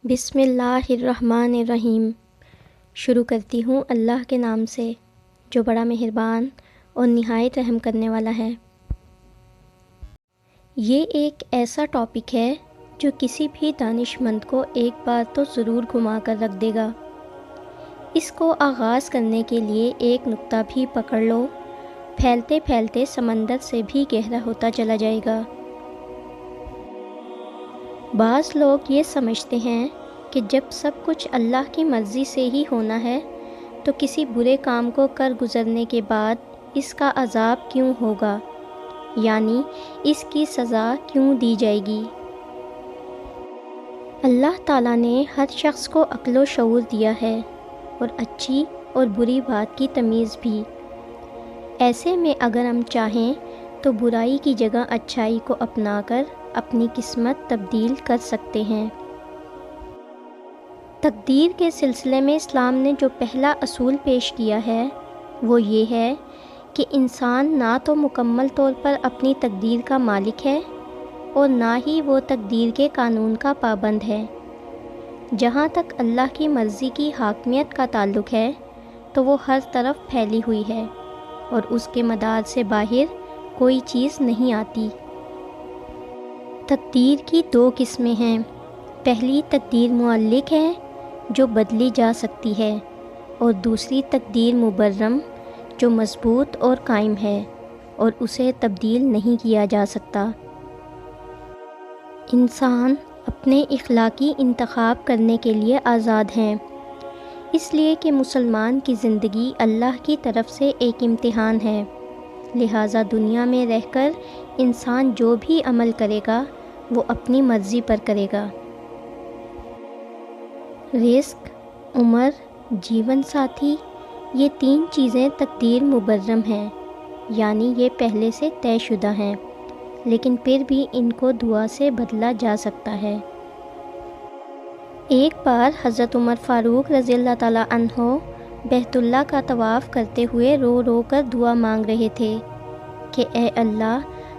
بسم اللہ الرحمن الرحیم۔ شروع کرتی ہوں اللہ کے نام سے جو بڑا مہربان اور نہایت رحم کرنے والا ہے۔ یہ ایک ایسا ٹاپک ہے جو کسی بھی دانش مند کو ایک بار تو ضرور گھما کر رکھ دے گا۔ اس کو آغاز کرنے کے لیے ایک نقطہ بھی پکڑ لو، پھیلتے پھیلتے سمندر سے بھی گہرا ہوتا چلا جائے گا۔ بعض لوگ یہ سمجھتے ہیں کہ جب سب کچھ اللہ کی مرضی سے ہی ہونا ہے تو کسی برے کام کو کر گزرنے کے بعد اس کا عذاب کیوں ہوگا، یعنی اس کی سزا کیوں دی جائے گی۔ اللہ تعالیٰ نے ہر شخص کو عقل و شعور دیا ہے اور اچھی اور بری بات کی تمیز بھی۔ ایسے میں اگر ہم چاہیں تو برائی کی جگہ اچھائی کو اپنا کر اپنی قسمت تبدیل کر سکتے ہیں۔ تقدیر کے سلسلے میں اسلام نے جو پہلا اصول پیش کیا ہے وہ یہ ہے کہ انسان نہ تو مکمل طور پر اپنی تقدیر کا مالک ہے اور نہ ہی وہ تقدیر کے قانون کا پابند ہے۔ جہاں تک اللہ کی مرضی کی حاکمیت کا تعلق ہے تو وہ ہر طرف پھیلی ہوئی ہے اور اس کے مدار سے باہر کوئی چیز نہیں آتی۔ تقدیر کی دو قسمیں ہیں۔ پہلی تقدیر معلق ہے جو بدلی جا سکتی ہے، اور دوسری تقدیر مبرم جو مضبوط اور قائم ہے اور اسے تبدیل نہیں کیا جا سکتا۔ انسان اپنے اخلاقی انتخاب کرنے کے لیے آزاد ہیں، اس لیے کہ مسلمان کی زندگی اللہ کی طرف سے ایک امتحان ہے، لہٰذا دنیا میں رہ کر انسان جو بھی عمل کرے گا وہ اپنی مرضی پر کرے گا۔ رزق، عمر، جیون ساتھی، یہ تین چیزیں تقدیر مبرم ہیں، یعنی یہ پہلے سے طے شدہ ہیں، لیکن پھر بھی ان کو دعا سے بدلا جا سکتا ہے۔ ایک بار حضرت عمر فاروق رضی اللہ تعالیٰ عنہ بیت اللہ کا طواف کرتے ہوئے رو رو کر دعا مانگ رہے تھے کہ اے اللہ،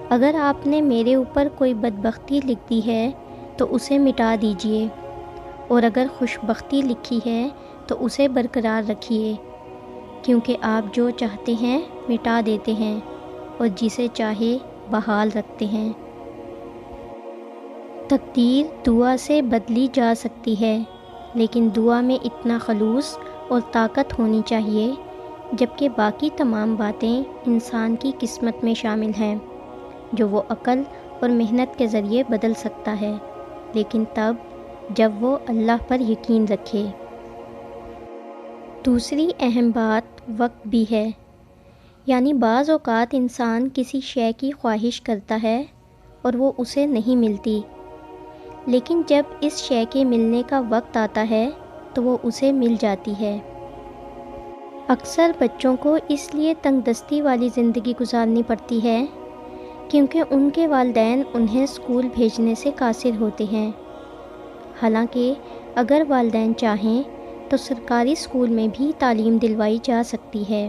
اگر آپ نے میرے اوپر کوئی بدبختی لکھ دی ہے تو اسے مٹا دیجئے، اور اگر خوشبختی لکھی ہے تو اسے برقرار رکھیے، کیونکہ آپ جو چاہتے ہیں مٹا دیتے ہیں اور جسے چاہے بحال رکھتے ہیں۔ تقدیر دعا سے بدلی جا سکتی ہے، لیکن دعا میں اتنا خلوص اور طاقت ہونی چاہیے جبکہ باقی تمام باتیں انسان کی قسمت میں شامل ہیں جو وہ عقل اور محنت کے ذریعے بدل سکتا ہے، لیکن تب جب وہ اللہ پر یقین رکھے۔ دوسری اہم بات وقت بھی ہے، یعنی بعض اوقات انسان کسی شے کی خواہش کرتا ہے اور وہ اسے نہیں ملتی، لیکن جب اس شے کے ملنے کا وقت آتا ہے تو وہ اسے مل جاتی ہے۔ اکثر بچوں کو اس لیے تنگ دستی والی زندگی گزارنی پڑتی ہے کیونکہ ان کے والدین انہیں اسکول بھیجنے سے قاصر ہوتے ہیں، حالانکہ اگر والدین چاہیں تو سرکاری اسکول میں بھی تعلیم دلوائی جا سکتی ہے۔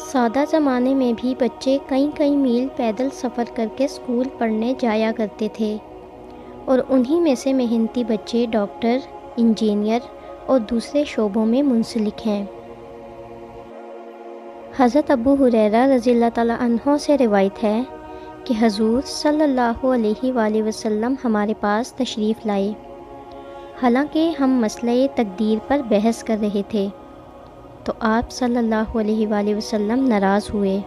سادہ زمانے میں بھی بچے کئی میل پیدل سفر کر کے اسکول پڑھنے جایا کرتے تھے، اور انہی میں سے محنتی بچے ڈاکٹر، انجینئر اور دوسرے شعبوں میں منسلک ہیں۔ حضرت ابو ہریرہ رضی اللہ تعالیٰ عنہ سے روایت ہے کہ حضور صلی اللہ علیہ وآلہ وسلم ہمارے پاس تشریف لائے، حالانکہ ہم مسئلہ تقدیر پر بحث کر رہے تھے، تو آپ صلی اللہ علیہ وآلہ وسلم ناراض ہوئے،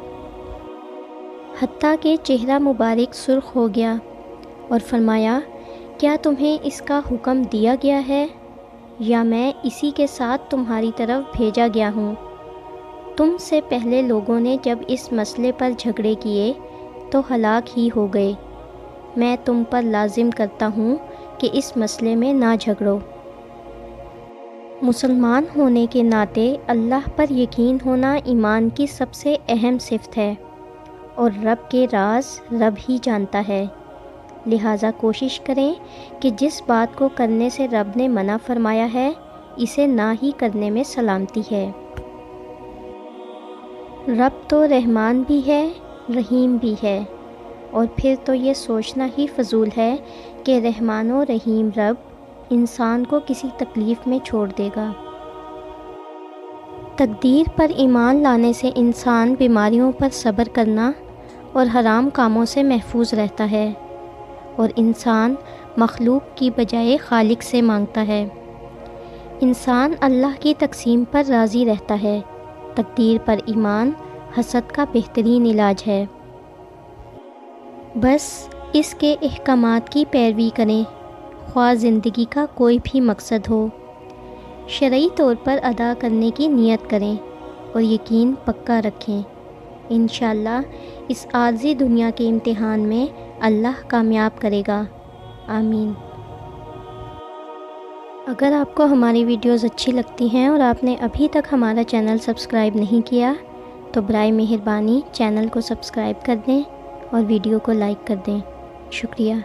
حتیٰ کہ چہرہ مبارک سرخ ہو گیا، اور فرمایا کیا تمہیں اس کا حکم دیا گیا ہے یا میں اسی کے ساتھ تمہاری طرف بھیجا گیا ہوں؟ تم سے پہلے لوگوں نے جب اس مسئلے پر جھگڑے کیے تو ہلاک ہی ہو گئے، میں تم پر لازم کرتا ہوں کہ اس مسئلے میں نہ جھگڑو۔ مسلمان ہونے کے ناطے اللہ پر یقین ہونا ایمان کی سب سے اہم صفت ہے، اور رب کے راز رب ہی جانتا ہے، لہٰذا کوشش کریں کہ جس بات کو کرنے سے رب نے منع فرمایا ہے اسے نہ ہی کرنے میں سلامتی ہے۔ رب تو رحمان بھی ہے، رحیم بھی ہے، اور پھر تو یہ سوچنا ہی فضول ہے کہ رحمان و رحیم رب انسان کو کسی تکلیف میں چھوڑ دے گا۔ تقدیر پر ایمان لانے سے انسان بیماریوں پر صبر کرنا اور حرام کاموں سے محفوظ رہتا ہے، اور انسان مخلوق کی بجائے خالق سے مانگتا ہے۔ انسان اللہ کی تقسیم پر راضی رہتا ہے۔ تقدیر پر ایمان حسد کا بہترین علاج ہے۔ بس اس کے احکامات کی پیروی کریں، خواہ زندگی کا کوئی بھی مقصد ہو۔ شرعی طور پر ادا کرنے کی نیت کریں اور یقین پکا رکھیں۔ انشاءاللہ اس عارضی دنیا کے امتحان میں اللہ کامیاب کرے گا۔ آمین۔ اگر آپ کو ہماری ویڈیوز اچھی لگتی ہیں اور آپ نے ابھی تک ہمارا چینل سبسکرائب نہیں کیا تو برائے مہربانی چینل کو سبسکرائب کر دیں اور ویڈیو کو لائک کر دیں۔ شکریہ۔